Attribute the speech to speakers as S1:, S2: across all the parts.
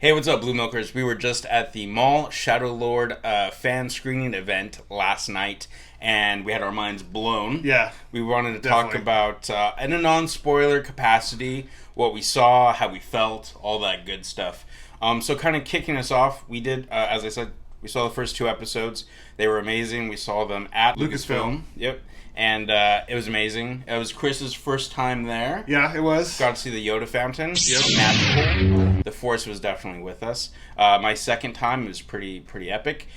S1: Hey, what's up, Blue Milkers? We were just at the Maul Shadow Lord fan screening event last night, and we had our minds blown.
S2: Yeah.
S1: We wanted to
S2: definitely.
S1: talk about, in a non-spoiler capacity, what we saw, how we felt, all that good stuff. So kind of kicking us off, we did, as I said, we saw the first 2 episodes. They were amazing. We saw them at Lucasfilm. Yep. And it was amazing. It was Chris's first time there.
S2: Yeah, it was.
S1: Got to see the Yoda fountain.
S2: Yep.
S1: Magical. The Force was definitely with us. My second time was pretty epic.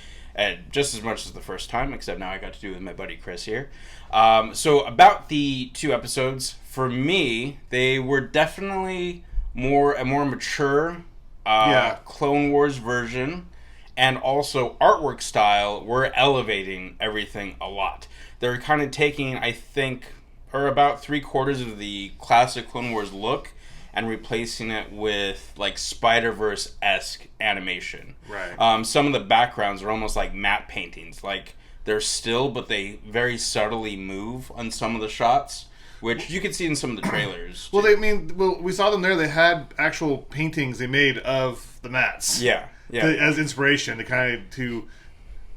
S1: Just as much as the first time, except now I got to do it with my buddy Chris here. So about the 2 episodes, for me, they were definitely a more mature Clone Wars version, and also artwork style. We're elevating everything a lot. They're kind of taking, I think, or about 3/4 of the classic Clone Wars look and replacing it with like Spider-Verse-esque animation.
S2: Right.
S1: Some of the backgrounds are almost like matte paintings. Like they're still, but they very subtly move on some of the shots, which you could see in some of the trailers.
S2: Well, we saw them there. They had actual paintings they made of the mats.
S1: Yeah.
S2: As inspiration to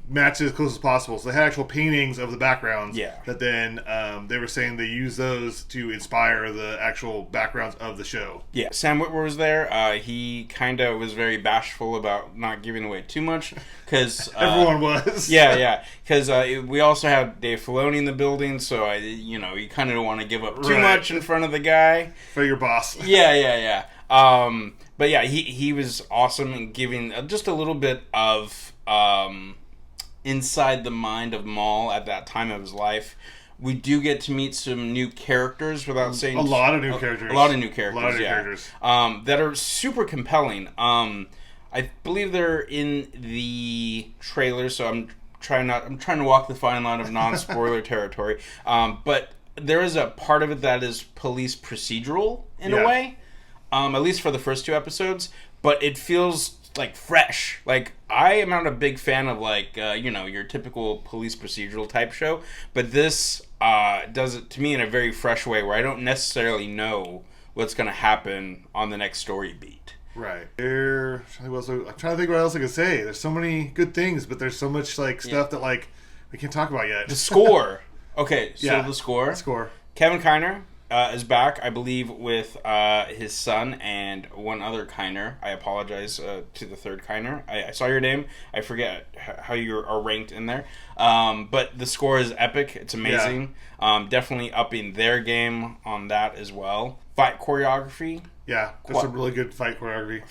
S2: match it as close as possible. So they had actual paintings of the backgrounds.
S1: Yeah.
S2: That then they were saying they used those to inspire the actual backgrounds of the show.
S1: Yeah. Sam Witwer was there. He kind of was very bashful about not giving away too much because
S2: everyone was.
S1: Yeah. Because we also had Dave Filoni in the building, so you kind of don't want to give up too much in front of the guy.
S2: For your boss.
S1: Yeah. But yeah, he was awesome in giving just a little bit of inside the mind of Maul at that time of his life. We do get to meet some new characters without saying...
S2: A lot of new characters.
S1: A lot of new characters. That are super compelling. I believe they're in the trailer, so I'm trying to walk the fine line of non-spoiler territory. But there is a part of it that is police procedural in a way. At least for the first 2 episodes. But it feels like fresh. Like, I am not a big fan of your typical police procedural type show, but this does it to me in a very fresh way where I don't necessarily know what's going to happen on the next story beat.
S2: Right. I'm trying to think what else I could say. There's so many good things, but there's so much stuff that we can't talk about yet.
S1: The score. Okay, so the score.
S2: The score.
S1: Kevin Kiner is back, I believe, with his son and one other Kiner. I apologize to the third Kiner. I saw your name. I forget how you are ranked in there. But the score is epic. It's amazing. Yeah. Definitely upping their game on that as well. Fight choreography.
S2: Yeah, there's some really good fight choreography.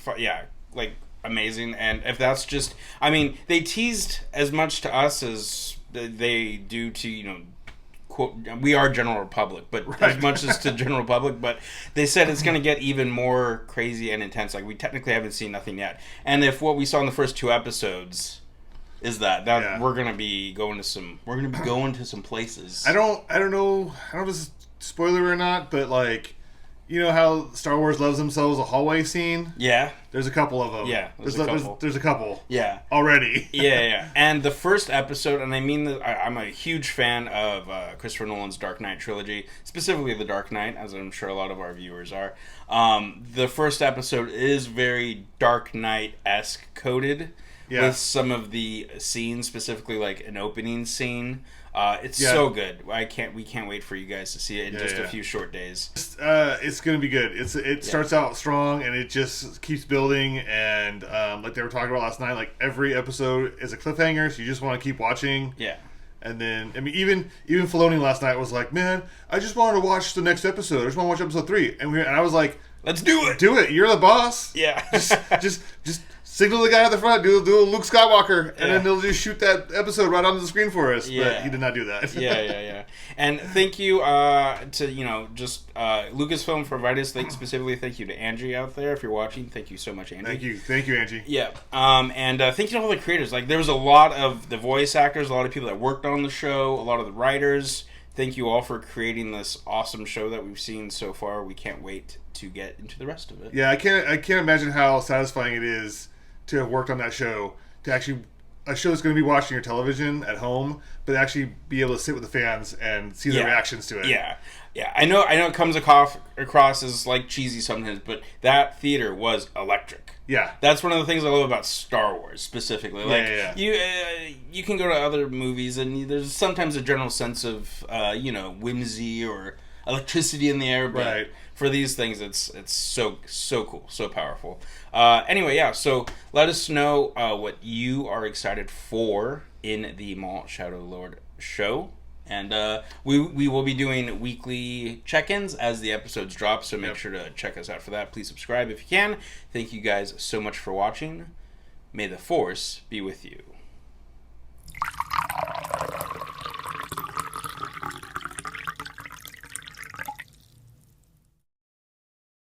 S1: Amazing. And if that's just... I mean, they teased as much to us as they do to, quote, we are General Republic, but as much as to General Republic, but they said it's going to get even more crazy and intense. Like, we technically haven't seen nothing yet. And if what we saw in the first 2 episodes is that we're going to be going to some places.
S2: I don't know if this is spoiler or not, but you know how Star Wars loves themselves a hallway scene?
S1: Yeah.
S2: There's a couple of them.
S1: Yeah,
S2: there's a couple.
S1: Yeah.
S2: Already.
S1: Yeah. And the first episode, and I mean that I'm a huge fan of Christopher Nolan's Dark Knight trilogy, specifically The Dark Knight, as I'm sure a lot of our viewers are. The first episode is very Dark Knight-esque coded with some of the scenes, specifically like an opening scene. It's so good. We can't wait for you guys to see it in just a few short days.
S2: It's going to be good. It starts out strong and it just keeps building. And like they were talking about last night, every episode is a cliffhanger, so you just want to keep watching.
S1: Yeah.
S2: And then even Filoni last night was like, "Man, I just wanted to watch the next episode. I just want to watch episode 3." And I was like,
S1: "Let's do it.
S2: Do it. You're the boss.
S1: Yeah.
S2: just signal the guy at the front, do a Luke Skywalker, and then they'll just shoot that episode right onto the screen for us."
S1: Yeah.
S2: But he did not do that.
S1: Yeah. And thank you to Lucasfilm for inviting us. Specifically, thank you to Angie out there if you're watching. Thank you so much, Angie.
S2: Thank you, Angie.
S1: Yeah. And thank you to all the creators. There was a lot of the voice actors, a lot of people that worked on the show, a lot of the writers. Thank you all for creating this awesome show that we've seen so far. We can't wait to get into the rest of it.
S2: Yeah, I can't imagine how satisfying it is to have worked on that show, to actually a show's going to be watching your television at home, but actually be able to sit with the fans and see their reactions to it.
S1: Yeah. I know it comes across as like cheesy sometimes, but that theater was electric.
S2: Yeah.
S1: That's one of the things I love about Star Wars specifically. Like you can go to other movies and there's sometimes a general sense of whimsy or electricity in the air, but for these things it's so cool, so powerful. Anyway, so let us know what you are excited for in the Maul Shadow Lord show. And we will be doing weekly check-ins as the episodes drop, so make sure to check us out for that. Please subscribe if you can. Thank you guys so much for watching. May the Force be with you.